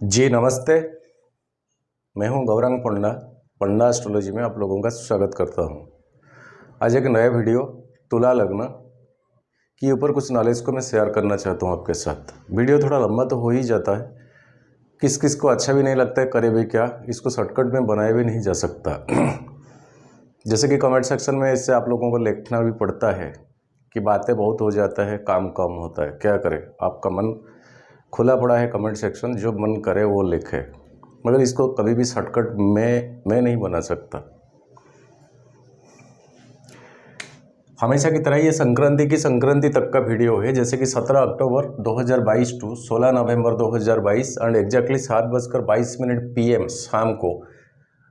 जी नमस्ते। मैं हूं गौरांग पंडा। पंडा एस्ट्रोलॉजी में आप लोगों का स्वागत करता हूं। आज एक नया वीडियो तुला लग्न के ऊपर कुछ नॉलेज को मैं शेयर करना चाहता हूं आपके साथ। वीडियो थोड़ा लंबा तो हो ही जाता है, किस किस को अच्छा भी नहीं लगता है, करे भी क्या, इसको शॉर्टकट में बनाया भी नहीं जा सकता। जैसे कि कमेंट सेक्शन में इससे आप लोगों को लिखना भी पड़ता है कि बातें बहुत हो जाता है, काम कम होता है, क्या करें। आपका मन खुला पड़ा है, कमेंट सेक्शन जो मन करे वो लिखे, मगर इसको कभी भी शॉर्टकट मैं नहीं बना सकता। हमेशा की तरह ये संक्रांति तक का वीडियो है, जैसे कि 17 October 2022 to 16 November 2022 and exactly 7:22 PM शाम को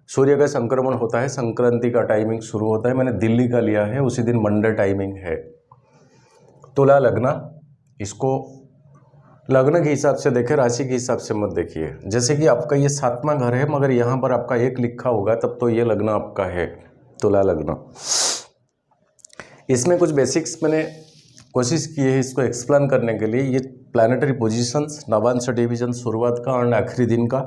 सूर्य का संक्रमण होता है। संक्रांति का टाइमिंग शुरू होता है, मैंने दिल्ली का लिया है, उसी दिन मंडे टाइमिंग है। तुला लग्न, इसको लग्न के हिसाब से देखें, राशि के हिसाब से मत देखिए। जैसे कि आपका ये 7वां घर है, मगर यहाँ पर आपका 1 लिखा होगा तब तो ये लग्न आपका है, तुला लग्न। इसमें कुछ बेसिक्स मैंने कोशिश की है इसको एक्सप्लेन करने के लिए। ये प्लानिटरी पोजीशंस, नवांश डिवीजन शुरुआत का और आखिरी दिन का,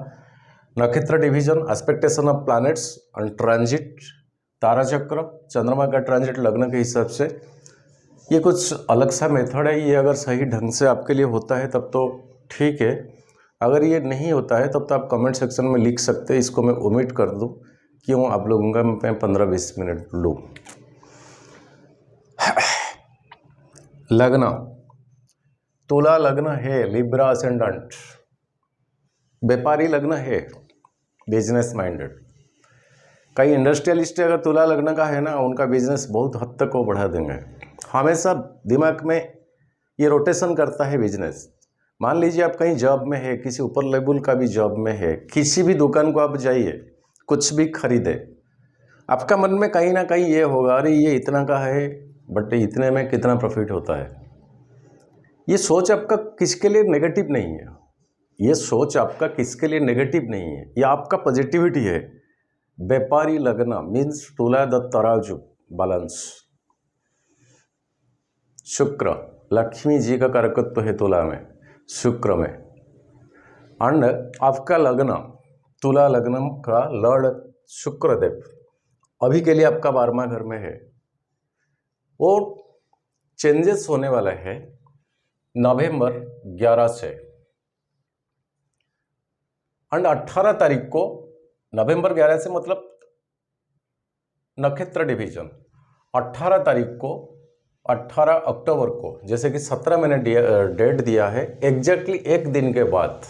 नक्षत्र division, aspectation of planets and transit, तारा चक्र, चंद्रमा का ट्रांजिट लग्न के हिसाब से, ये कुछ अलग सा मेथड है। ये अगर सही ढंग से आपके लिए होता है तब तो ठीक है, अगर ये नहीं होता है तब तो आप कमेंट सेक्शन में लिख सकते हैं। इसको मैं ओमिट कर दूँ, क्यों आप लोगों का मैं 15-20 मिनट लूँ। लग्न, तुला लग्न है, लिब्रा असेंडेंट, व्यापारी लग्न है, बिजनेस माइंडेड। कई इंडस्ट्रियलिस्ट अगर तुला लग्न का है ना, उनका बिजनेस बहुत हद तक वो बढ़ा देंगे। हमेशा दिमाग में ये रोटेशन करता है बिजनेस। मान लीजिए आप कहीं जॉब में है, किसी ऊपर लेवल का भी जॉब में है, किसी भी दुकान को आप जाइए, कुछ भी खरीदे, आपका मन में कहीं ना कहीं ये होगा, अरे ये इतना का है बट इतने में कितना प्रॉफिट होता है। ये सोच आपका किसके लिए नेगेटिव नहीं है, ये सोच आपका किसके लिए नेगेटिव नहीं है, ये आपका पॉजिटिविटी है। व्यापारी लग्न मीन्स तुला द तराजू, बैलेंस। शुक्र, लक्ष्मी जी का कारकत्व है तुला में, शुक्र में। एंड आपका लग्न, तुला लग्न का लॉर्ड शुक्रदेव अभी के लिए आपका 12वां घर में है। वो चेंजेस होने वाला है नवंबर 11 से, एंड 18 तारीख को, नवंबर 11 से मतलब नक्षत्र डिवीजन, 18 तारीख को, 18 अक्टूबर को, जैसे कि 17 मैंने डेट दिया है, एग्जैक्टली एक दिन के बाद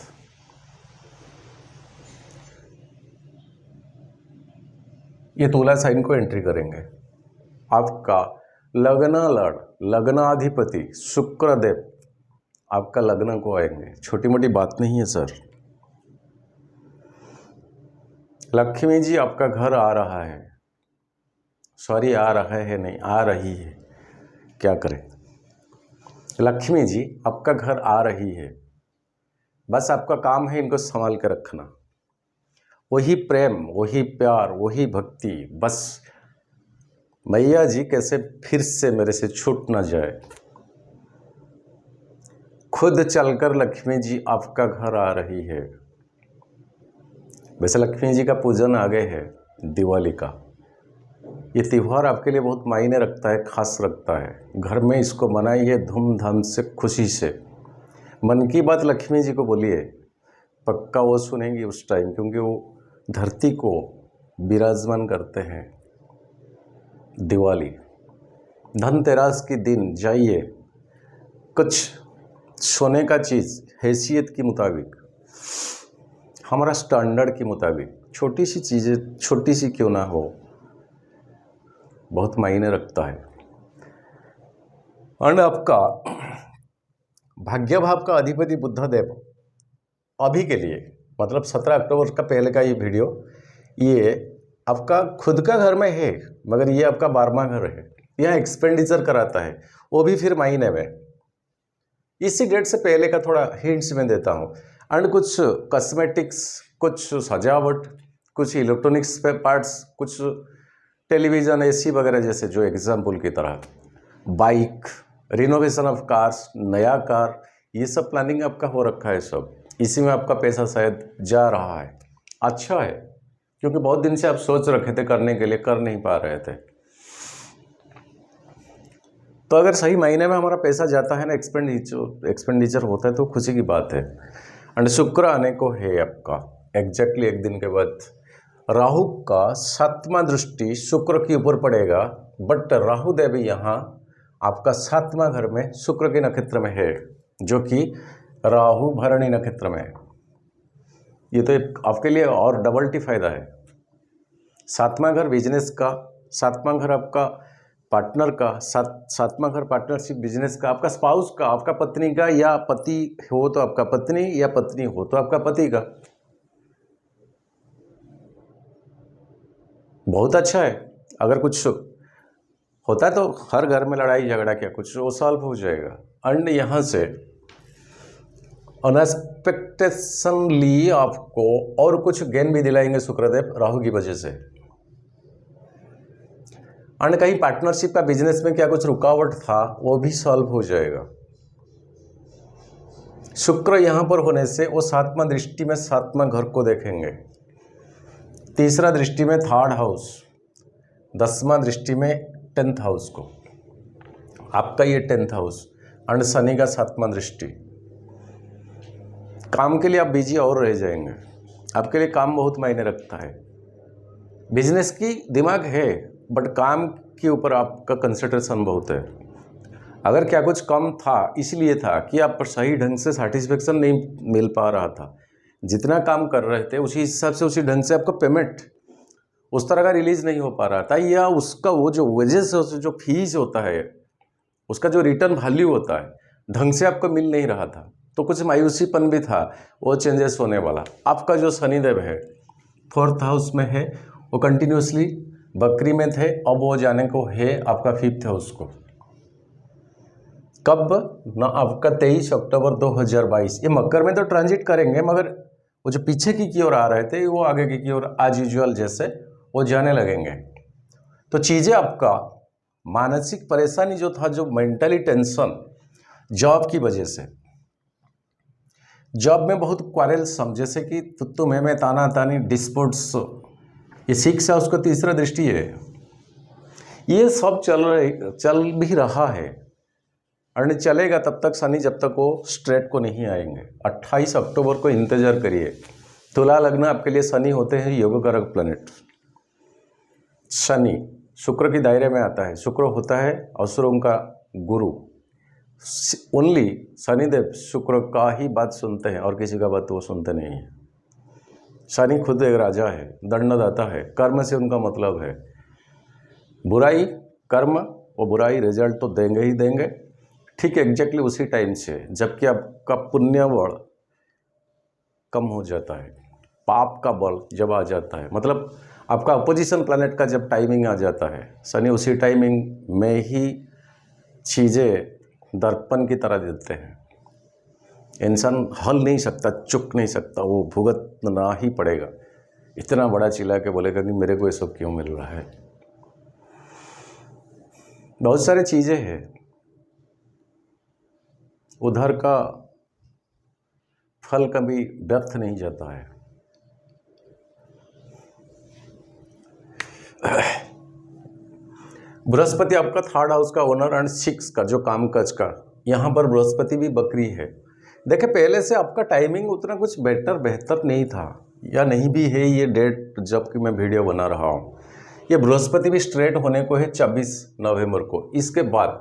ये तुला साइन को एंट्री करेंगे। आपका लग्नाधिपति शुक्रदेव आपका लग्न को आएंगे। छोटी मोटी बात नहीं है सर। लक्ष्मी जी आपका घर आ रहा है, सॉरी आ रहा है नहीं, आ रही है, क्या करें। लक्ष्मी जी आपका घर आ रही है, बस आपका काम है इनको संभाल के रखना। वही प्रेम, वही प्यार, वही भक्ति, बस मैया जी कैसे फिर से मेरे से छूट ना जाए। खुद चलकर लक्ष्मी जी आपका घर आ रही है। वैसे लक्ष्मी जी का पूजन आगे है, दिवाली का। ये त्यौहार आपके लिए बहुत मायने रखता है, खास रखता है। घर में इसको मनाइए धूमधाम से, खुशी से। मन की बात लक्ष्मी जी को बोलिए, पक्का वो सुनेंगी उस टाइम, क्योंकि वो धरती को विराजमान करते हैं। दिवाली, धनतेरस के दिन जाइए, कुछ सोने का चीज़ हैसियत के मुताबिक, हमारा स्टैंडर्ड के मुताबिक, छोटी सी चीज़ें, छोटी सी क्यों ना हो, बहुत मायने रखता है। और आपका भाग्य भाव का अधिपति बुधदेव अभी के लिए, मतलब 17 अक्टूबर का पहले का ये वीडियो, ये आपका खुद का घर में है, मगर ये आपका 12वां घर है। यह एक्सपेंडिचर कराता है, वो भी फिर महीने में। इसी डेट से पहले का थोड़ा हिंट्स में देता हूँ। एंड कुछ कॉस्मेटिक्स, कुछ सजावट, कुछ इलेक्ट्रॉनिक्स पार्ट्स, कुछ टेलीविज़न, एसी वगैरह, जैसे जो एग्जाम्पल की तरह, बाइक, रिनोवेशन ऑफ कार्स, नया कार, ये सब प्लानिंग आपका हो रखा है सब। इसी में आपका पैसा शायद जा रहा है। अच्छा है, क्योंकि बहुत दिन से आप सोच रखे थे करने के लिए, कर नहीं पा रहे थे। तो अगर सही महीने में हमारा पैसा जाता है ना, एक्सपेंडिचर होता है, तो खुशी की बात है। एंड शुक्र आने को है आपका एग्जैक्टली एक दिन के बाद। राहु का 7वां दृष्टि शुक्र के ऊपर पड़ेगा, बट राहु देव यहाँ आपका 7वां घर में शुक्र के नक्षत्र में है, जो कि राहु भरणी नक्षत्र में है। ये तो एक आपके लिए और डबल टी फायदा है। 7वां घर बिजनेस का, 7वां घर आपका पार्टनर का, 7वां घर पार्टनरशिप बिजनेस का, आपका स्पाउस का, आपका पत्नी का, या पति हो तो आपका पत्नी, या पत्नी हो तो आपका पति का। बहुत अच्छा है। अगर कुछ होता है तो हर घर में लड़ाई झगड़ा क्या कुछ वो सॉल्व हो जाएगा। एंड यहाँ से अनएक्सपेक्टेशनली आपको और कुछ गेन भी दिलाएंगे शुक्रदेव राहु की वजह से। एंड कहीं पार्टनरशिप का बिजनेस में क्या कुछ रुकावट था वो भी सॉल्व हो जाएगा। शुक्र यहाँ पर होने से वो 7वां दृष्टि में 7वां घर को देखेंगे, तीसरा दृष्टि में 3rd हाउस, 10वां दृष्टि में 10th हाउस को, आपका ये 10th हाउस। एंड शनि का 7वां दृष्टि। काम के लिए आप बिजी और रह जाएंगे, आपके लिए काम बहुत मायने रखता है। बिजनेस की दिमाग है, बट काम के ऊपर आपका कंसंट्रेशन बहुत है। अगर क्या कुछ कम था इसलिए था कि आप पर सही ढंग से सेटिस्फेक्शन नहीं मिल पा रहा था, जितना काम कर रहे थे उसी हिसाब से उसी ढंग से आपका पेमेंट उस तरह का रिलीज नहीं हो पा रहा था, या उसका वो जो वजह से जो फीस होता है उसका जो रिटर्न वैल्यू होता है ढंग से आपको मिल नहीं रहा था, तो कुछ मायूसीपन भी था। वो चेंजेस होने वाला। आपका जो शनिदेव है 4th हाउस में है, वो कंटिन्यूसली बकरी में थे, अब वो जाने को है आपका 5th हाउस को। कब ना, आपका 23 अक्टूबर 2022। ये मकर में तो ट्रांजिट करेंगे, मगर वो जो पीछे की ओर आ रहे थे वो आगे की ओर एज यूजुअल जैसे वो जाने लगेंगे। तो चीज़ें आपका मानसिक परेशानी जो था, जो मेंटली टेंशन जॉब की वजह से, जॉब में बहुत क्वारेल्सम, जैसे कि तुत्तु में ताना तानी डिस्प्यूट्स, ये 6 हाउस का तीसरा दृष्टि है, ये सब चल भी रहा है। और चलेगा तब तक शनि, जब तक वो स्ट्रेट को नहीं आएंगे। 28 अक्टूबर को इंतजार करिए। तुला लग्न आपके लिए शनि होते हैं योग कारक प्लैनेट। शनि शुक्र के दायरे में आता है, शुक्र होता है असुरों का गुरु। ओनली शनिदेव शुक्र का ही बात सुनते हैं और किसी का बात वो सुनते नहीं हैं। शनि खुद एक राजा है, दंडदाता है, कर्म से उनका मतलब है। बुराई कर्म, वो बुराई रिजल्ट तो देंगे ही देंगे, ठीक एग्जैक्टली उसी टाइम से जबकि आपका पुण्य बल कम हो जाता है, पाप का बल जब आ जाता है, मतलब आपका अपोजिशन प्लैनेट का जब टाइमिंग आ जाता है, शनि उसी टाइमिंग में ही चीज़ें दर्पण की तरह देते हैं। इंसान हल नहीं सकता, चुक नहीं सकता, वो भुगतना ही पड़ेगा। इतना बड़ा चिल्ला के बोलेगा कि मेरे को ये सब क्यों मिल रहा है। बहुत सारी चीज़ें हैं, उधर का फल कभी व्यर्थ नहीं जाता है। बृहस्पति आपका 3rd हाउस का ओनर एंड 6 का जो काम काज का, यहाँ पर बृहस्पति भी बकरी है। देखिए पहले से आपका टाइमिंग उतना कुछ बेहतर नहीं था, या नहीं भी है ये डेट जब कि मैं वीडियो बना रहा हूँ। ये बृहस्पति भी स्ट्रेट होने को है 26 नवंबर को। इसके बाद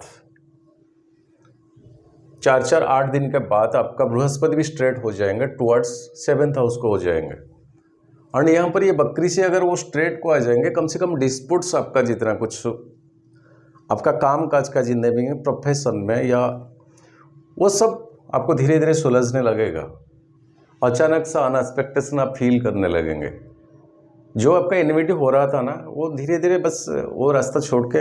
4-8 दिन के बाद आपका बृहस्पति भी स्ट्रेट हो जाएंगे, टुवर्ड्स 7th हाउस को हो जाएंगे। और यहाँ पर ये बकरी से अगर वो स्ट्रेट को आ जाएंगे, कम से कम डिस्प्यूट्स आपका जितना कुछ आपका काम काज का जिंदगी में, प्रोफेशन में, या वो सब आपको धीरे धीरे सुलझने लगेगा। अचानक सा अनएक्सपेक्टेशन आप फील करने लगेंगे। जो आपका इनोवेटिव हो रहा था ना, वो धीरे धीरे बस वो रास्ता छोड़ के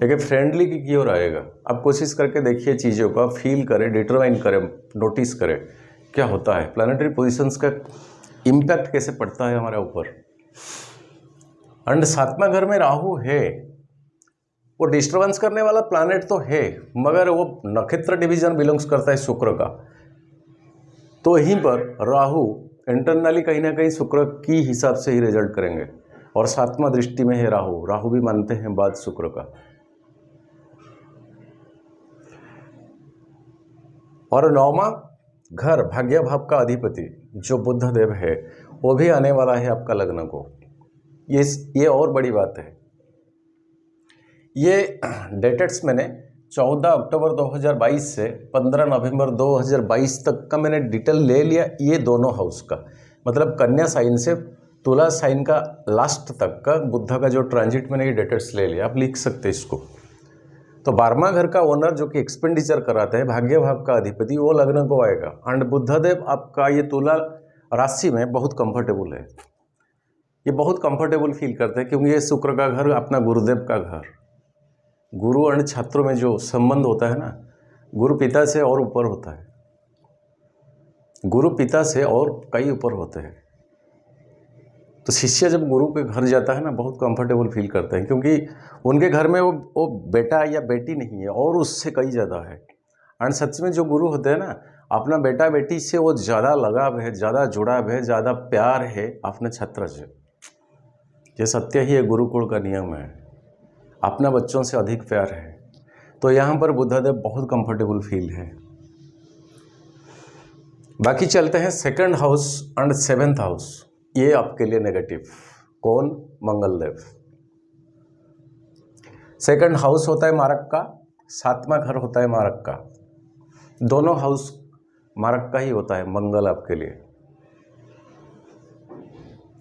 एक फ्रेंडली की ओर आएगा। आप कोशिश करके देखिए चीज़ों को, आप फील करें, डिटरमाइन करें, नोटिस करें क्या होता है, प्लानिटरी पोजीशंस का इम्पैक्ट कैसे पड़ता है हमारे ऊपर। एंड 7वां घर में राहु है, वो डिस्टर्बेंस करने वाला प्लैनेट तो है, मगर वो नक्षत्र डिवीजन बिलोंग्स करता है शुक्र का। तो यहीं पर राहु इंटरनली कहीं ना कहीं शुक्र की हिसाब से ही रिजल्ट करेंगे। और 7वां दृष्टि में है राहु, राहु भी मानते हैं बात शुक्र का। और 9वां घर भाग्य भाव का अधिपति जो बुध देव है वो भी आने वाला है आपका लग्न को। ये और बड़ी बात है। ये डेटेट्स मैंने 14 अक्टूबर 2022 से 15 नवंबर 2022 तक का मैंने डिटेल ले लिया। ये दोनों हाउस का मतलब कन्या साइन से तुला साइन का लास्ट तक का बुध का जो ट्रांजिट मैंने ये डेटेट्स ले लिया। आप लिख सकते हैं इसको। तो 12वां घर का ओनर जो कि एक्सपेंडिचर कराता है भाग्य भाव का अधिपति वो लग्न को आएगा। एंड बुधदेव आपका ये तुला राशि में बहुत कंफर्टेबल है। ये बहुत कंफर्टेबल फील करते हैं क्योंकि ये शुक्र का घर अपना गुरुदेव का घर। गुरु और छात्रों में जो संबंध होता है ना, गुरु पिता से और ऊपर होता है। गुरु पिता से और कई ऊपर होते हैं। तो शिष्य जब गुरु के घर जाता है ना बहुत कंफर्टेबल फील करते हैं क्योंकि उनके घर में वो बेटा या बेटी नहीं है और उससे कई ज़्यादा है। एंड सच में जो गुरु होते हैं ना अपना बेटा बेटी से वो ज़्यादा लगाव है, ज़्यादा जुड़ाव है, ज़्यादा प्यार है अपने छात्र से। ये सत्य ही है, गुरुकुल का नियम है। अपना बच्चों से अधिक प्यार है। तो यहाँ पर बुधदेव बहुत कंफर्टेबल फील है। बाकी चलते हैं second house and 7th house. ये आपके लिए नेगेटिव। कौन? मंगल देव। सेकंड हाउस होता है मारक का, 7वां घर होता है मारक का। दोनों हाउस मारक का ही होता है मंगल आपके लिए।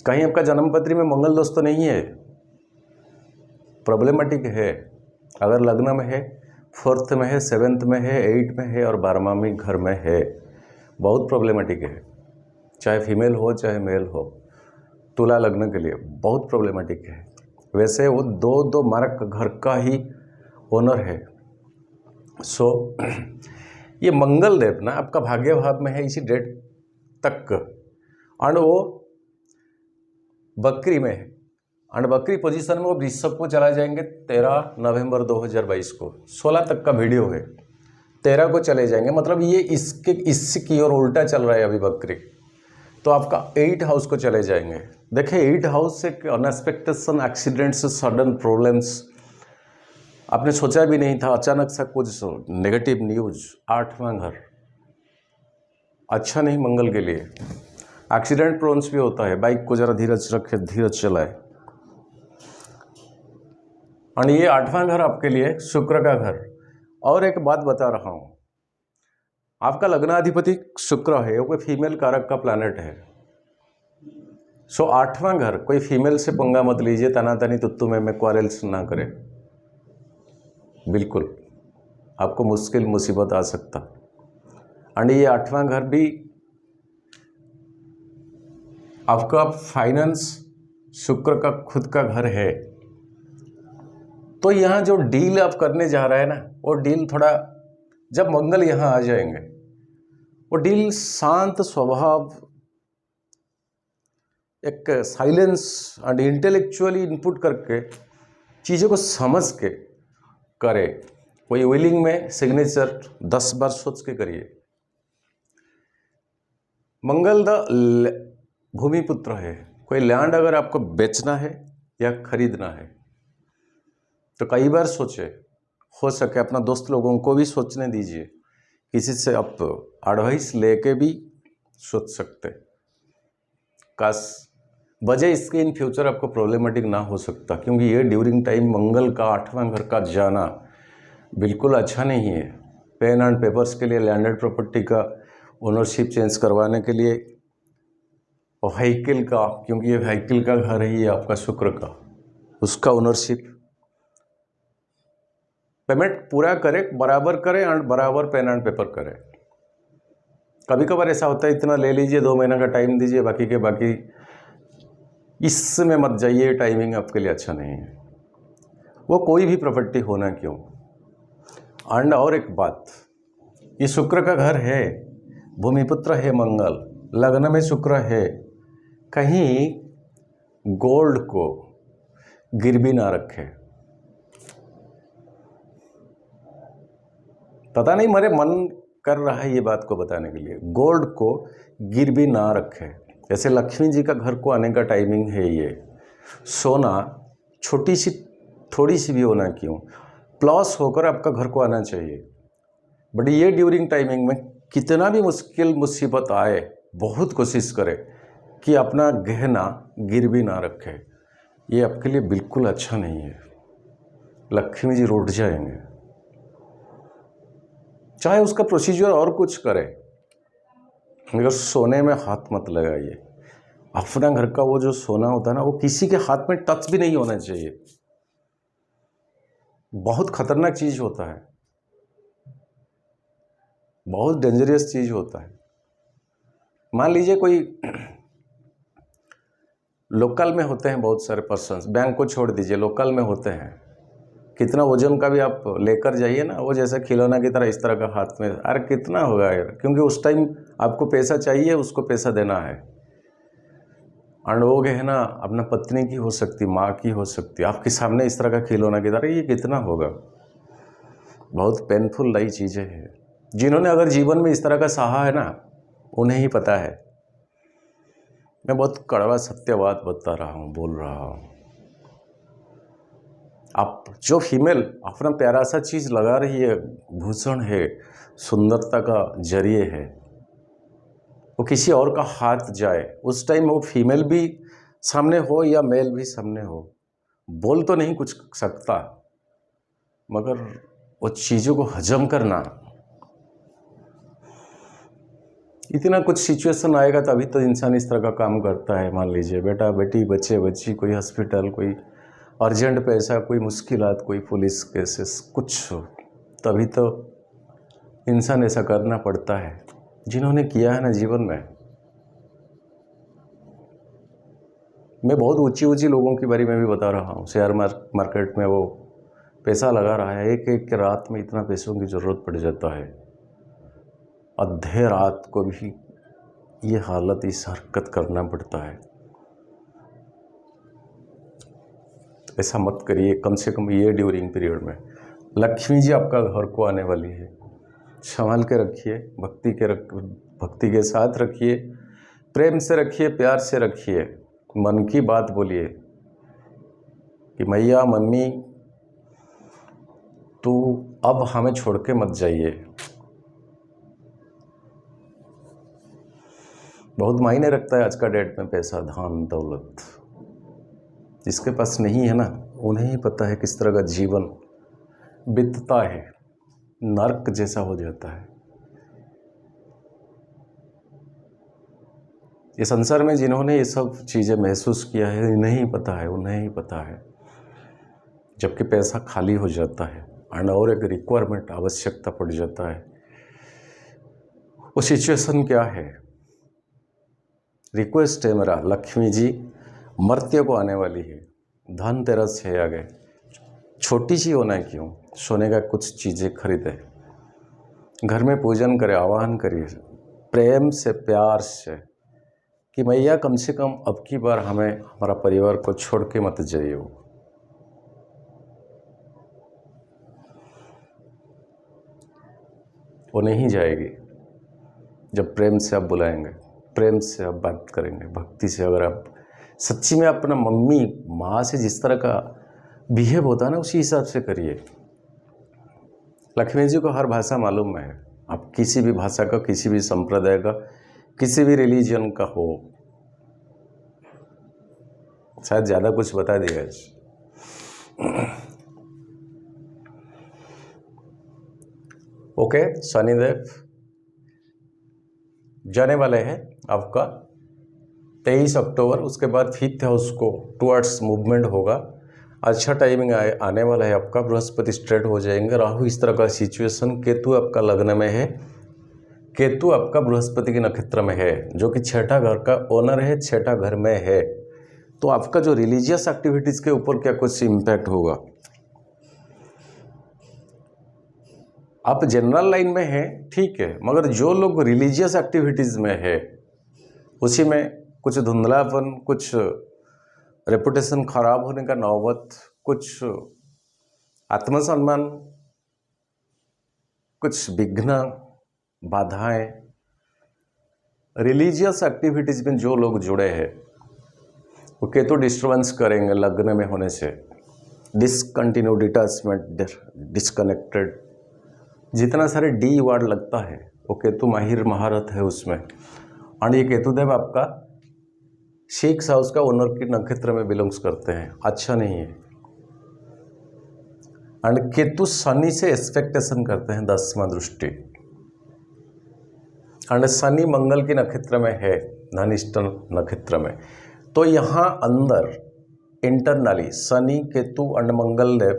कहीं आपका जन्मपत्री में मंगल दोष तो नहीं है, प्रॉब्लमेटिक है। अगर लग्न में है, 4th में है, 7th में है, 8 में है और 12वां घर में है, बहुत प्रॉब्लमेटिक है। चाहे फीमेल हो चाहे मेल हो, तुला लग्न के लिए बहुत प्रॉब्लमेटिक है। वैसे वो दो मारक घर का ही ओनर है। सो ये मंगल देव ना आपका भाग्य भाव में है इसी डेट तक। और वो बकरी में है। और बकरी पोजीशन में वो वृषभ को चला जाएंगे 13 नवंबर 2022 को। 16 तक का वीडियो है, 13 को चले जाएंगे। मतलब ये इसकी ओर उल्टा चल रहा है अभी बकरी। तो आपका 8 हाउस को चले जाएंगे। देखिए 8 हाउस से अनएक्सपेक्टेशन, एक्सीडेंट्स, सडन प्रॉब्लम्स आपने सोचा भी नहीं था, अचानक सा कुछ नेगेटिव न्यूज। 8वां घर अच्छा नहीं मंगल के लिए। एक्सीडेंट प्रोन्स भी होता है। बाइक को जरा धीरज रखे, धीरज चलाए। और ये 8वां घर आपके लिए शुक्र का घर। और एक बात बता रहा हूँ, आपका लग्नाधिपति शुक्र है, वो कोई फीमेल कारक का प्लैनेट है। सो 8वां घर, कोई फीमेल से पंगा मत लीजिए, तनातनी तुत्तु में क्वारल्स ना करें। बिल्कुल आपको मुश्किल मुसीबत आ सकता। एंड ये 8वां घर भी आपका फाइनेंस शुक्र का खुद का घर है। तो यहाँ जो डील आप करने जा रहे हैं ना, वो डील थोड़ा, जब मंगल यहाँ आ जाएंगे, वो डील शांत स्वभाव, एक साइलेंस एंड इंटेलेक्चुअली इनपुट करके चीज़ों को समझ के करे। कोई विलिंग में सिग्नेचर 10 बार सोच के करिए। मंगल द भूमिपुत्र है। कोई लैंड अगर आपको बेचना है या खरीदना है तो कई बार सोचे, हो सके अपना दोस्त लोगों को भी सोचने दीजिए, किसी से आप एडवाइस लेके भी सोच सकते। काश वजह इसके इन फ्यूचर आपको प्रॉब्लमेटिक ना हो सकता, क्योंकि ये ड्यूरिंग टाइम मंगल का 8वां घर का जाना बिल्कुल अच्छा नहीं है। पेन एंड पेपर्स के लिए, लैंडेड प्रॉपर्टी का ओनरशिप चेंज करवाने के लिए, और व्हीकल का, क्योंकि ये व्हीकल का घर है, ये आपका शुक्र का, उसका ओनरशिप, पेमेंट पूरा करे, बराबर करे एंड बराबर पेन एंड पेपर करे। कभी कभार ऐसा होता है इतना ले लीजिए, 2 महीना का टाइम दीजिए, बाकी के बाकी इसमें मत जाइए, टाइमिंग आपके लिए अच्छा नहीं है। वो कोई भी प्रॉपर्टी होना क्यों। एंड और एक बात, ये शुक्र का घर है, भूमिपुत्र है मंगल, लग्न में शुक्र है, कहीं गोल्ड को गिरवी ना रखे। पता नहीं मेरे मन कर रहा है ये बात को बताने के लिए। गोल्ड को गिरवी ना रखे, जैसे लक्ष्मी जी का घर को आने का टाइमिंग है ये। सोना छोटी सी थोड़ी सी भी होना क्यों, प्लस होकर आपका घर को आना चाहिए। बट ये ड्यूरिंग टाइमिंग में कितना भी मुश्किल मुसीबत आए, बहुत कोशिश करें कि अपना गहना गिरवी ना रखे। ये आपके लिए बिल्कुल अच्छा नहीं है। लक्ष्मी जी रूठ जाएंगे। चाहे उसका प्रोसीजर और कुछ करे, मगर सोने में हाथ मत लगाइए। अपना घर का वो जो सोना होता है ना, वो किसी के हाथ में टच भी नहीं होना चाहिए। बहुत खतरनाक चीज होता है, बहुत डेंजरस चीज होता है। मान लीजिए कोई लोकल में होते हैं बहुत सारे पर्सन्स, बैंक को छोड़ दीजिए, लोकल में होते हैं, कितना वजन का भी आप लेकर जाइए ना, वो जैसे खिलौना की तरह इस तरह का हाथ में, अरे कितना होगा यार, क्योंकि उस टाइम आपको पैसा चाहिए, उसको पैसा देना है। और वो गहना अपना पत्नी की हो सकती, माँ की हो सकती, आपके सामने इस तरह का खिलौना की तरह, ये कितना होगा। बहुत पेनफुल नई चीज़ें हैं। जिन्होंने अगर जीवन में इस तरह का सहा है ना, उन्हें ही पता है। मैं बहुत कड़वा सत्यवाद बता रहा हूँ, बोल रहा हूँ। आप जो फीमेल अपना प्यारा सा चीज़ लगा रही है, भूषण है, सुंदरता का जरिए है, वो किसी और का हाथ जाए, उस टाइम वो फीमेल भी सामने हो या मेल भी सामने हो, बोल तो नहीं कुछ सकता, मगर वो चीज़ों को हजम करना, इतना कुछ सिचुएशन आएगा तभी तो इंसान इस तरह का काम करता है। मान लीजिए बेटा बेटी, बच्चे बच्ची, कोई हॉस्पिटल, कोई अर्जेंट पैसा, कोई मुश्किलात, कोई पुलिस केसेस, कुछ हो, तभी तो इंसान ऐसा करना पड़ता है। जिन्होंने किया है ना जीवन में, मैं बहुत ऊंची ऊंची लोगों के बारे में भी बता रहा हूँ। शेयर मार्केट में वो पैसा लगा रहा है, एक एक रात में इतना पैसों की ज़रूरत पड़ जाता है, आधे रात को भी ये हालत, इस हरकत करना पड़ता है। ऐसा मत करिए, कम से कम ये ड्यूरिंग पीरियड में। लक्ष्मी जी आपका घर को आने वाली है, संभाल के रखिए, भक्ति के साथ रखिए, प्रेम से रखिए, प्यार से रखिए, मन की बात बोलिए कि मैया मम्मी तू अब हमें छोड़ के मत जाइए। बहुत मायने रखता है आज का डेट में पैसा, धन दौलत। जिसके पास नहीं है ना, उन्हें ही पता है किस तरह का जीवन बीतता है, नर्क जैसा हो जाता है। ये संसार में जिन्होंने ये सब चीज़ें महसूस किया है, उन्हें ही पता है, उन्हें ही पता है। जबकि पैसा खाली हो जाता है और एक रिक्वायरमेंट, आवश्यकता पड़ जाता है, वो सिचुएशन क्या है। रिक्वेस्ट है मेरा, लक्ष्मी जी मर्त्य को आने वाली है, धनतेरस है आगे, छोटी सी होना है क्यों, सोने का कुछ चीज़ें खरीदे, घर में पूजन करें, आह्वान करिए प्रेम से, प्यार से, कि मैया कम से कम अब की बार हमें, हमारा परिवार को छोड़ के मत जाइए। वो नहीं जाएगी जब प्रेम से आप बुलाएंगे, प्रेम से आप बात करेंगे, भक्ति से। अगर आप सच्ची में अपना मम्मी माँ से जिस तरह का बिहेव होता है ना, उसी हिसाब से करिए। लक्ष्मी जी को हर भाषा मालूम है, आप किसी भी भाषा का, किसी भी संप्रदाय का, किसी भी रिलीजन का हो। शायद ज़्यादा कुछ बता दिया। ओके, शनिदेव जाने वाले हैं आपका 23 अक्टूबर, उसके बाद 5th हाउस को टुवर्ड्स मूवमेंट होगा। अच्छा टाइमिंग आने वाला है आपका, बृहस्पति स्ट्रेट हो जाएंगे, राहु इस तरह का सिचुएशन, केतु आपका लग्न में है, केतु आपका बृहस्पति के नक्षत्र में है, जो कि 6ठा घर का ओनर है, 6ठा घर में है। तो आपका जो रिलीजियस एक्टिविटीज़ के ऊपर क्या कुछ इम्पैक्ट होगा। आप जनरल लाइन में हैं, ठीक है, मगर जो लोग रिलीजियस एक्टिविटीज़ में है, उसी में कुछ धुंधलापन, कुछ रेपुटेशन खराब होने का नौबत, कुछ आत्मसम्मान, कुछ विघ्न, बाधाएं, रिलीजियस एक्टिविटीज में जो लोग जुड़े हैं वो केतु डिस्टर्बेंस करेंगे लग्न में होने से। डिसकंटिन्यू, डिटैचमेंट, डिस्कनेक्टेड, जितना सारे डी वर्ड लगता है वो केतु माहिर महारत है उसमें। और ये केतुदेव आपका 6 हाउस का ओनर की नक्षत्र में बिलोंग्स करते हैं, अच्छा नहीं है। एंड केतु शनि से एक्सपेक्टेशन करते हैं 10वां दृष्टि। एंड शनि मंगल की नक्षत्र में है, धनिष्ठ नक्षत्र में। तो यहाँ अंदर internally Shani, Ketu and Mangal Dev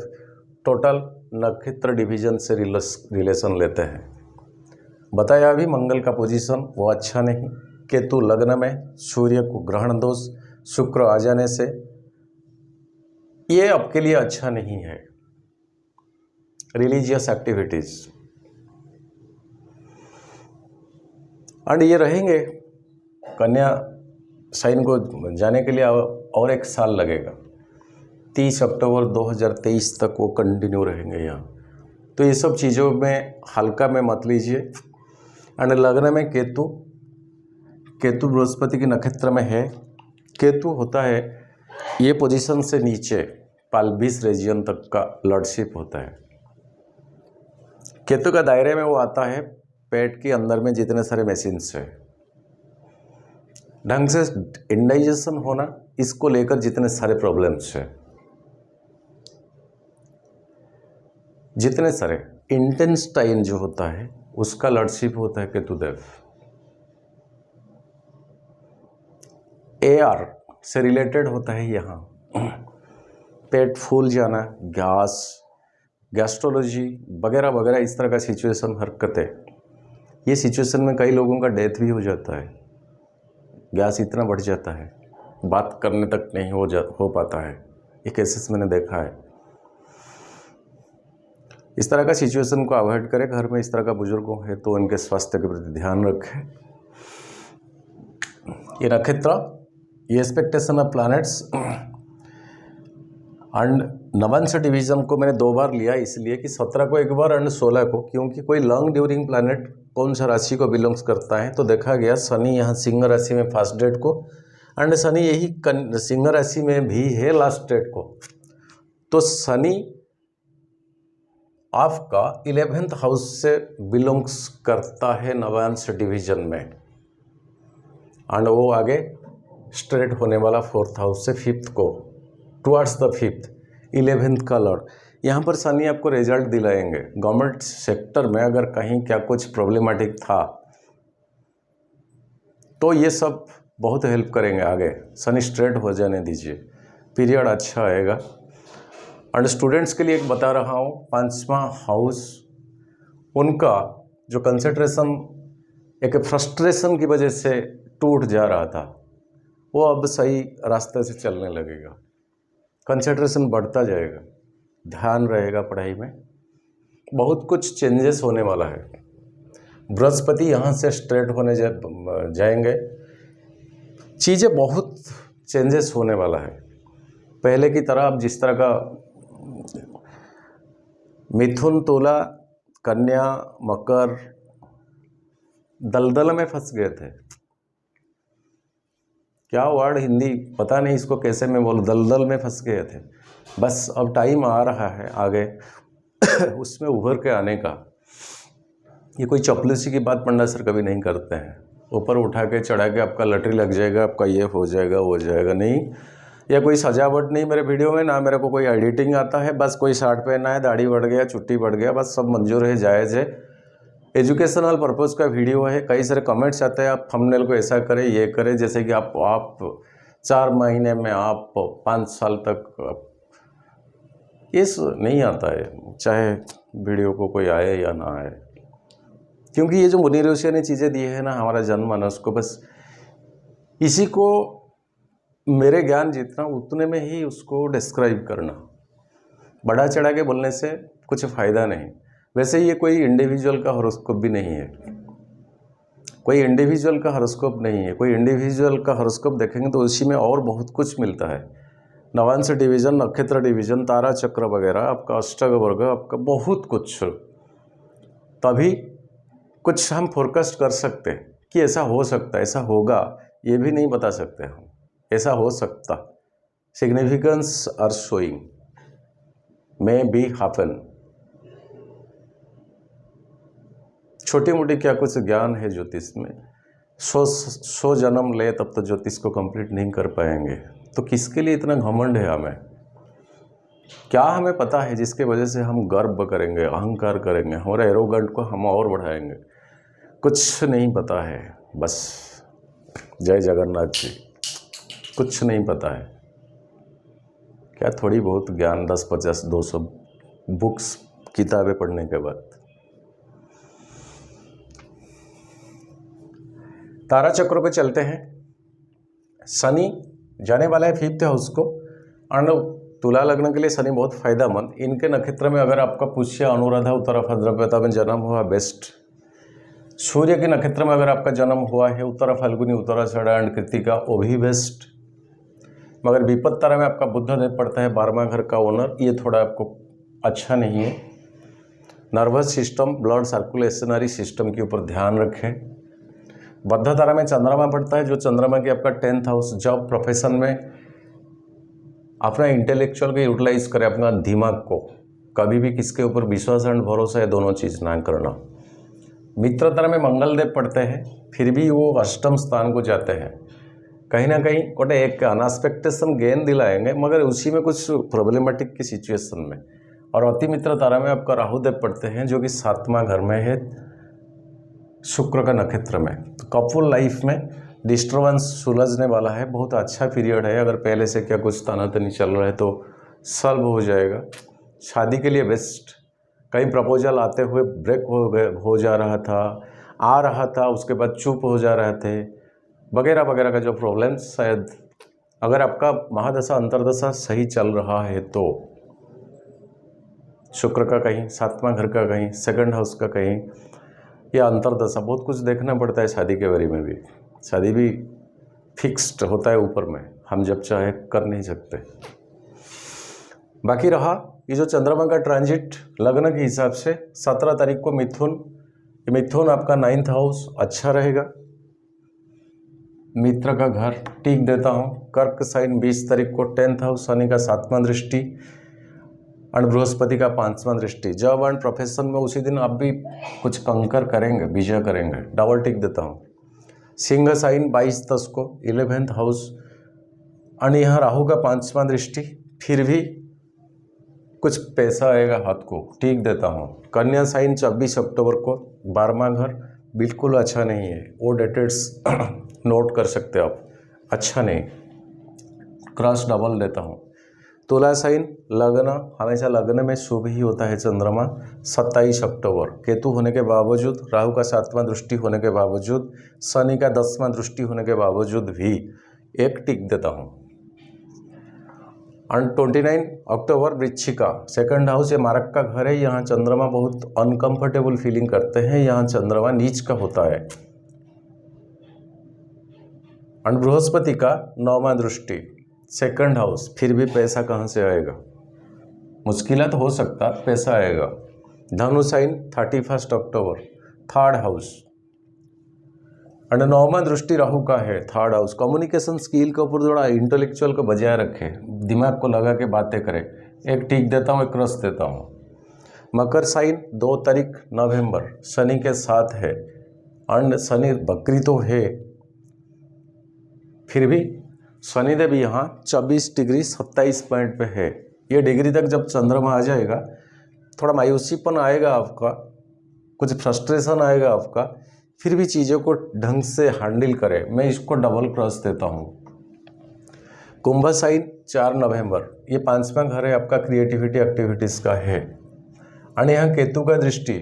total नक्षत्र डिवीजन से रिलेशन लेते हैं। बताया अभी मंगल का पोजीशन वो अच्छा नहीं, केतु लग्न में, सूर्य को ग्रहण दोष, शुक्र आ जाने से ये आपके लिए अच्छा नहीं है। रिलीजियस एक्टिविटीज एंड ये रहेंगे कन्या साइन को जाने के लिए और 1 साल लगेगा। 30 अक्टूबर 2023 तक वो कंटिन्यू रहेंगे यहाँ। तो ये सब चीज़ों में हल्का में मत लीजिए। एंड लग्न में केतु बृहस्पति की नक्षत्र में है। केतु होता है ये पोजीशन से नीचे पाल्विस रीजन तक का लॉर्डशिप होता है। केतु का दायरे में वो आता है पेट के अंदर में जितने सारे मशीन्स है, ढंग से इंडाइजेशन होना, इसको लेकर जितने सारे प्रॉब्लम्स है, जितने सारे इंटेस्टाइन जो होता है उसका लॉर्डशिप होता है केतुदेव। एयर से रिलेटेड होता है यहाँ, पेट फूल जाना, गैस्ट्रोलॉजी वगैरह वगैरह, इस तरह का सिचुएशन, हरकतें। ये सिचुएशन में कई लोगों का डेथ भी हो जाता है, गैस इतना बढ़ जाता है बात करने तक नहीं हो पाता है। ये केसेस मैंने देखा है। इस तरह का सिचुएशन को अवॉइड करें। घर में इस तरह का बुजुर्गों है तो उनके स्वास्थ्य के प्रति ध्यान रखें। ये नक्षत्र, ये एक्सपेक्टेशन ऑफ प्लैनेट्स एंड नवंश डिवीजन को मैंने 2 बार लिया, इसलिए कि 17 को एक बार एंड 16 को, क्योंकि कोई लॉन्ग ड्यूरिंग प्लैनेट कौन सा राशि को बिलोंग्स करता है। तो देखा गया शनि यहाँ सिंह राशि में फर्स्ट डेट को, एंड शनि यही सिंह राशि में भी है लास्ट डेट को। तो शनि आपका 11th हाउस से बिलोंग्स करता है नवांश डिवीजन में, एंड वो आगे स्ट्रेट होने वाला 4th हाउस से 5th को, टुवर्ड्स द 5th 11th का लॉर्ड। यहाँ पर शनि आपको रिजल्ट दिलाएंगे। गवर्नमेंट सेक्टर में अगर कहीं क्या कुछ प्रॉब्लमेटिक था तो ये सब बहुत हेल्प करेंगे आगे। शनि स्ट्रेट हो जाने दीजिए, पीरियड अच्छा आएगा। एंड स्टूडेंट्स के लिए एक बता रहा हूँ, 5वां हाउस उनका जो कंसंट्रेशन एक फ्रस्ट्रेशन की वजह से टूट जा रहा था, वो अब सही रास्ते से चलने लगेगा। कंसंट्रेशन बढ़ता जाएगा, ध्यान रहेगा पढ़ाई में, बहुत कुछ चेंजेस होने वाला है। बृहस्पति यहाँ से स्ट्रेट होने जाएंगे, चीज़ें बहुत चेंजेस होने वाला है। पहले की तरह अब जिस तरह का मिथुन, तुला, कन्या, मकर दलदल में फंस गए थे। क्या वर्ड हिंदी पता नहीं इसको कैसे मैं बोलूं, दलदल में फंस गए थे। बस अब टाइम आ रहा है आगे उसमें उभर के आने का। ये कोई चपलूसी की बात पंडा सर कभी नहीं करते हैं, ऊपर उठा के चढ़ा के आपका लटरी लग जाएगा, आपका ये हो जाएगा वो जाएगा, नहीं। या कोई सजावट नहीं मेरे वीडियो में, ना मेरे को कोई एडिटिंग आता है। बस कोई शर्ट पहना है, दाढ़ी बढ़ गया, चुट्टी बढ़ गया, बस सब मंजूर है, जायज़ है। एजुकेशनल पर्पज़ का वीडियो है। कई सारे कमेंट्स आते हैं आप थंबनेल को ऐसा करें, ये करें, जैसे कि आप 4 महीने में, आप 5 साल तक, ये नहीं आता है, चाहे वीडियो को कोई आए या ना आए। क्योंकि ये जो मुनि ऋषि ने चीज़ें दी है ना हमारा जनमानस को, बस इसी को मेरे ज्ञान जितना उतने में ही उसको डिस्क्राइब करना, बढ़ा चढ़ा के बोलने से कुछ फ़ायदा नहीं। वैसे ये कोई इंडिविजुअल का हॉरोस्कोप भी नहीं है, कोई इंडिविजुअल का हॉरोस्कोप नहीं है। कोई इंडिविजुअल का हॉरोस्कोप देखेंगे तो उसी में और बहुत कुछ मिलता है। नवांश डिवीज़न, नक्षत्र डिवीज़न, तारा चक्र वगैरह, आपका अष्टक वर्ग, आपका बहुत कुछ। तभी कुछ हम फोरकास्ट कर सकते हैं कि ऐसा हो सकता है, ऐसा होगा, ये भी नहीं बता सकते हम, ऐसा हो सकता। Significance are showing, may be happen. छोटी मोटी क्या कुछ ज्ञान है ज्योतिष में, 100 जन्म ले तब तो ज्योतिष को कंप्लीट नहीं कर पाएंगे। तो किसके लिए इतना घमंड है हमें? क्या हमें पता है जिसके वजह से हम गर्व करेंगे, अहंकार करेंगे, हमारे एरोगेंट को हम और बढ़ाएंगे? कुछ नहीं पता है, बस जय जगन्नाथ जी, कुछ नहीं पता है। क्या थोड़ी बहुत ज्ञान 10, 50, 200 बुक्स, किताबें पढ़ने के बाद? तारा चक्रों पे चलते हैं। शनि जाने वाला है 5th हाउस को, और तुला लग्न के लिए शनि बहुत फायदेमंद। इनके नक्षत्र में अगर आपका पुष्य, अनुराधा, उत्तरा भाद्रपदा में जन्म हुआ, बेस्ट। सूर्य के नक्षत्र में अगर आपका जन्म हुआ है, उत्तरा फाल्गुनी, उत्तराषाढ़ा एंड कृत्तिका, वो भी बेस्ट। मगर विपत्त तारा में आपका बुध देव पड़ता है, 12वां घर का ओनर, ये थोड़ा आपको अच्छा नहीं है। नर्वस सिस्टम, ब्लड सर्कुलेशनरी सिस्टम के ऊपर ध्यान रखें। बद्ध तारा में चंद्रमा पड़ता है, जो चंद्रमा की आपका 10th हाउस, जॉब, प्रोफेशन में अपना इंटेलेक्चुअल को यूटिलाइज करें, अपना दिमाग को। कभी भी किसके ऊपर विश्वास एंड भरोसा है, दोनों चीज़ ना करना। मित्र तारा में मंगल देव पड़ते हैं, फिर भी वो अष्टम स्थान को जाते हैं। कहीं ना कहीं कोटे एक अनएक्सपेक्टेशन गेन दिलाएंगे, मगर उसी में कुछ प्रॉब्लमेटिक की सिचुएशन में। और अति मित्र तारा में आपका राहु देव पड़ते हैं, जो कि 7वां घर में है, शुक्र का नक्षत्र में। तो कपल लाइफ में डिस्टर्बेंस सुलझने वाला है, बहुत अच्छा पीरियड है। अगर पहले से क्या कुछ तनातनी चल रहा है तो सॉल्व हो जाएगा। शादी के लिए बेस्ट। कहीं प्रपोजल आते हुए ब्रेक हो जा रहा था, आ रहा था, उसके बाद चुप हो जा रहे थे, वगैरह वगैरह का जो प्रॉब्लम्स, शायद अगर आपका महादशा अंतरदशा सही चल रहा है तो शुक्र का कहीं 7वां घर का, कहीं 2nd हाउस का, कहीं या अंतरदशा, बहुत कुछ देखना पड़ता है शादी के बारे में भी। शादी भी फिक्स्ड होता है ऊपर में, हम जब चाहे कर नहीं सकते। बाकी रहा ये जो चंद्रमा का ट्रांजिट लग्न के हिसाब से 17 तारीख को मिथुन आपका 9th हाउस अच्छा रहेगा, मित्र का घर टिक देता हूँ। कर्क साइन 20 तारीख को 10th हाउस, शनि का 7वां दृष्टि और बृहस्पति का 5वां दृष्टि। जॉब एंड प्रोफेशन में उसी दिन आप भी कुछ कंकर करेंगे, विजय करेंगे, डबल टिक देता हूँ। सिंह साइन 22/10 को 11th हाउस, और यहाँ राहु का 5वां दृष्टि, फिर भी कुछ पैसा आएगा हाथ को, टिक देता हूँ। कन्या साइन 24 अक्टूबर को 12वां घर, बिल्कुल अच्छा नहीं है, वो डेटेड्स नोट कर सकते हो आप, अच्छा नहीं, क्रॉस डबल देता हूँ। तुला साइन लग्न, हमेशा लग्न में शुभ ही होता है चंद्रमा, 27 अक्टूबर, केतु होने के बावजूद, राहु का 7वां दृष्टि होने के बावजूद, शनि का 10वां दृष्टि होने के बावजूद भी एक टिक देता हूँ। और 29 अक्टूबर वृश्चिका, 2nd हाउस, ये मारक का घर है, यहाँ चंद्रमा बहुत अनकंफर्टेबल फीलिंग करते हैं, यहाँ चंद्रमा नीच का होता है। और बृहस्पति का 9वां दृष्टि, 2nd हाउस, फिर भी पैसा कहाँ से आएगा? मुश्किलात हो सकता, पैसा आएगा। धनु साइन 31 अक्टूबर, 3rd हाउस, और 9वां दृष्टि राहु का है, 3rd हाउस। कम्युनिकेशन स्किल के ऊपर थोड़ा इंटेलेक्चुअल को बजाय रखे, दिमाग को लगा के बातें करें, एक टिक देता हूँ, एक क्रॉस देता हूँ। मकर साइन 2 तारीख नवंबर, शनि के साथ है, और शनि बकरी तो है, फिर भी शनिदेव यहाँ 24 डिग्री 27 पॉइंट पे है। ये डिग्री तक जब चंद्रमा आ जाएगा, थोड़ा मायूसीपन आएगा आपका, कुछ फ्रस्ट्रेशन आएगा आपका, फिर भी चीज़ों को ढंग से हैंडल करें, मैं इसको डबल क्रॉस देता हूँ। कुंभ साइन 4 नवंबर, ये 5वां घर है आपका, क्रिएटिविटी एक्टिविटीज़ का है, और यहाँ केतु का दृष्टि,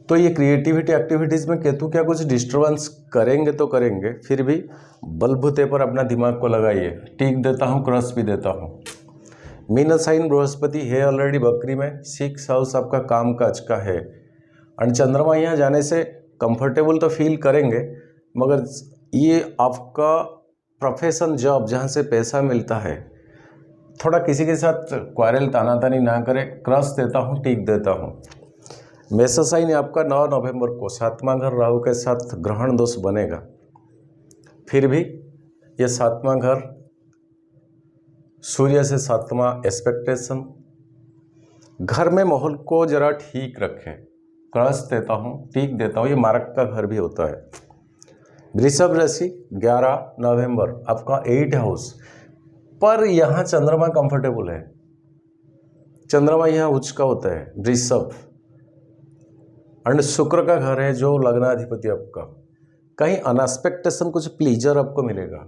तो ये क्रिएटिविटी एक्टिविटीज़ में केतु क्या कुछ डिस्टर्बेंस करेंगे तो करेंगे, फिर भी बलबूते पर अपना दिमाग को लगाइए, टिक देता हूँ, क्रॉस भी देता हूँ। मीन साइन बृहस्पति है ऑलरेडी बकरी में, 6 हाउस आपका काम काज का है, और चंद्रमा यहाँ जाने से कंफर्टेबल तो फील करेंगे, मगर ये आपका प्रोफेशन, जॉब, जहाँ से पैसा मिलता है, थोड़ा किसी के साथ क्वारल तानातानी ना करें, क्रॉस देता हूँ, टिक देता हूँ। मेष साइन आपका 9 नवंबर को 7वां घर राहु के साथ ग्रहण दोष बनेगा। फिर भी ये 7वां घर सूर्य से 7वां एक्सपेक्टेशन, घर में माहौल को जरा ठीक रखें। कलश देता हूँ, टीक देता हूँ, ये मार्ग का घर भी होता है। वृषभ राशि 11 नवंबर आपका 8 हाउस पर यहाँ चंद्रमा कंफर्टेबल है। चंद्रमा यहाँ उच्च का होता है वृषभ, एंड शुक्र का घर है जो लग्नाधिपति आपका। कहीं अनएक्सपेक्टेशन कुछ प्लीजर आपको मिलेगा।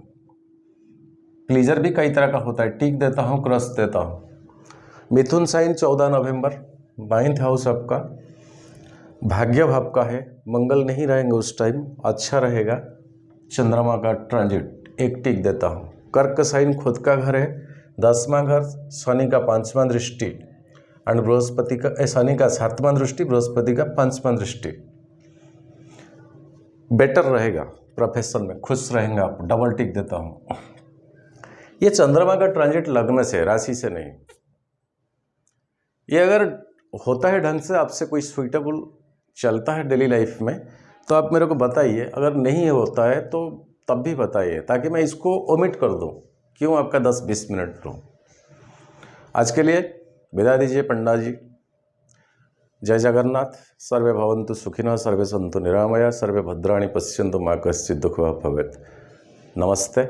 प्लीजर भी कई तरह का होता है, टीक देता हूँ, क्रश देता हूँ। मिथुन साइन 14 नवंबर 9th हाउस आपका भाग्य भाव का है। मंगल नहीं रहेंगे उस टाइम, अच्छा रहेगा। चंद्रमा का ट्रांजिट, एक टिक देता हूँ। कर्क साइन खुद का घर है, 10वां घर, शनि का 5वां दृष्टि एंड बृहस्पति का, शनि का 7वां दृष्टि, बृहस्पति का 5वां दृष्टि। बेटर रहेगा प्रोफेशन में, खुश रहेंगे आप, डबल टिक देता हूँ। ये चंद्रमा का ट्रांजिट लग्न से, राशि से नहीं। ये अगर होता है ढंग से, आपसे कोई सुइटेबल चलता है डेली लाइफ में तो आप मेरे को बताइए, अगर नहीं होता है तो तब भी बताइए, ताकि मैं इसको ओमिट कर दूं। क्यों आपका 10-20 मिनट लूँ। आज के लिए विदा दीजिए पंडा जी। जय जगन्नाथ। सर्वे भवन्तु सुखिनः, सर्वे सन्तु निरामया, सर्वे भद्राणि पश्यन्तु मा कश्चित् दुःखभाग् भवेत्। नमस्ते।